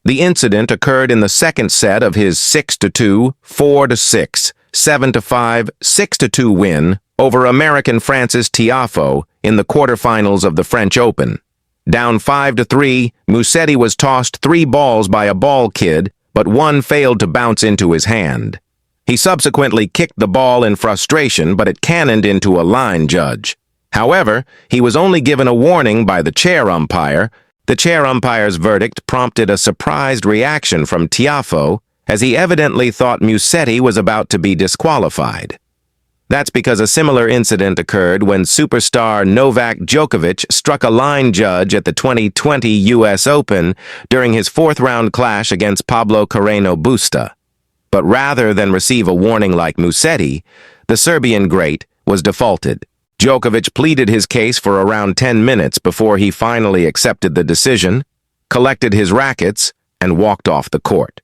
The incident occurred in the second set of his 6-2, 4-6, 7-5, 6-2 win over American Frances Tiafoe in the quarterfinals of the French Open. Down 5-3, Musetti was tossed 3 balls by a ball kid, but one failed to bounce into his hand. He subsequently kicked the ball in frustration, but it cannoned into a line judge. However, he was only given a warning by the chair umpire. The chair umpire's verdict prompted a surprised reaction from Tiafoe, as he evidently thought Musetti was about to be disqualified. That's because a similar incident occurred when superstar Novak Djokovic struck a line judge at the 2020 U.S. Open during his fourth-round clash against Pablo Carreno Busta. But rather than receive a warning like Musetti, the Serbian great was defaulted. Djokovic pleaded his case for around 10 minutes before he finally accepted the decision, collected his rackets, and walked off the court.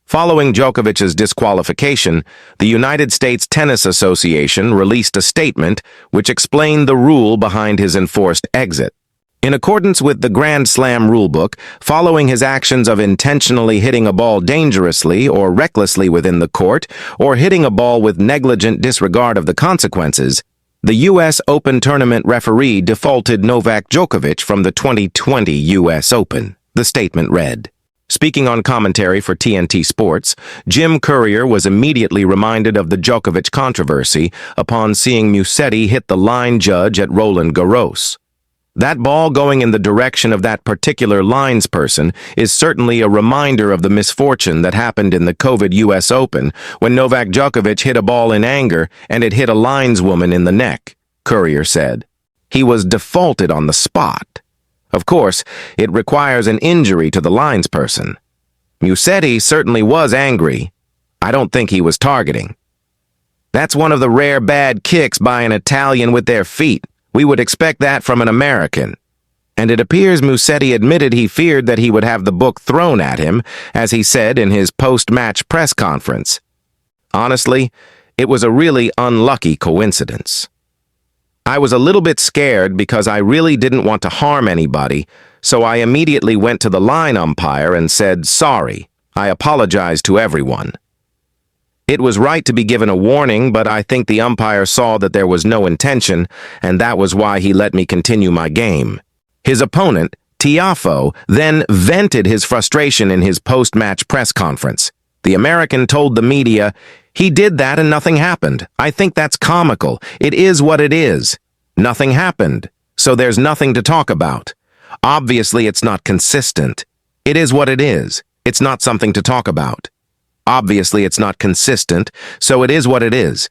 Following Djokovic's disqualification, the United States Tennis Association released a statement which explained the rule behind his enforced exit. In accordance with the Grand Slam rulebook, following his actions of intentionally hitting a ball dangerously or recklessly within the court, or hitting a ball with negligent disregard of the consequences, the U.S. Open tournament referee defaulted Novak Djokovic from the 2020 U.S. Open, the statement read. Speaking on commentary for TNT Sports, Jim Courier was immediately reminded of the Djokovic controversy upon seeing Musetti hit the line judge at Roland Garros. That ball going in the direction of that particular linesperson is certainly a reminder of the misfortune that happened in the COVID U.S. Open when Novak Djokovic hit a ball in anger and it hit a lineswoman in the neck, Courier said. He was defaulted on the spot. Of course, it requires an injury to the linesperson. Musetti certainly was angry. I don't think he was targeting. That's one of the rare bad kicks by an Italian with their feet. We would expect that from an American. And it appears Musetti admitted he feared that he would have the book thrown at him, as he said in his post-match press conference. Honestly, it was a really unlucky coincidence. I was a little bit scared because I really didn't want to harm anybody, so I immediately went to the line umpire and said, "Sorry, I apologize to everyone." It was right to be given a warning, but I think the umpire saw that there was no intention, and that was why he let me continue my game. His opponent, Tiafoe, then vented his frustration in his post-match press conference. The American told the media, "He did that and nothing happened. I think that's comical. It is what it is. Nothing happened, so there's nothing to talk about. Obviously, it's not consistent. It is what it is. It's not something to talk about. Obviously, it's not consistent, so it is what it is."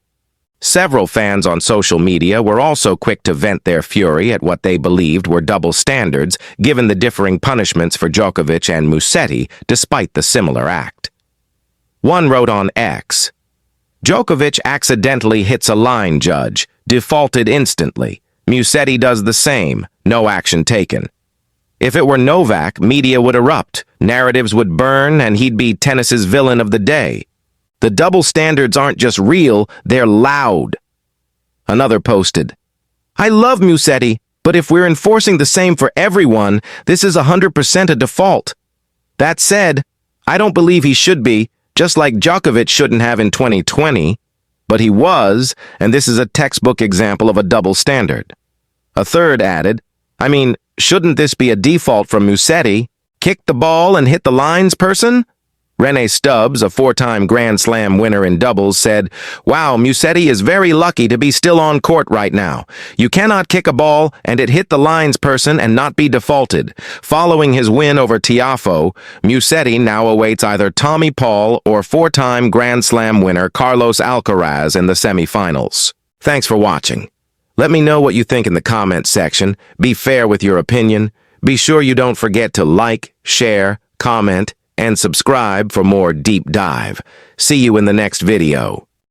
Several fans on social media were also quick to vent their fury at what they believed were double standards, given the differing punishments for Djokovic and Musetti, despite the similar act. One wrote on X, "Djokovic accidentally hits a line judge, defaulted instantly. Musetti does the same, no action taken. If it were Novak, media would erupt, narratives would burn, and he'd be tennis's villain of the day. The double standards aren't just real, they're loud." Another posted, "I love Musetti, but if we're enforcing the same for everyone, this is 100% a default. That said, I don't believe he should be, just like Djokovic shouldn't have in 2020. But he was, and this is a textbook example of a double standard." A third added, "I mean, shouldn't this be a default from Musetti? Kick the ball and hit the lines person?" Renee Stubbs, a 4-time Grand Slam winner in doubles, said, "Wow, Musetti is very lucky to be still on court right now. You cannot kick a ball and it hit the lines person and not be defaulted." Following his win over Tiafoe, Musetti now awaits either Tommy Paul or 4-time Grand Slam winner Carlos Alcaraz in the semifinals. Thanks for watching. Let me know what you think in the comments section. Be fair with your opinion. Be sure you don't forget to like, share, comment, and subscribe for more deep dive. See you in the next video.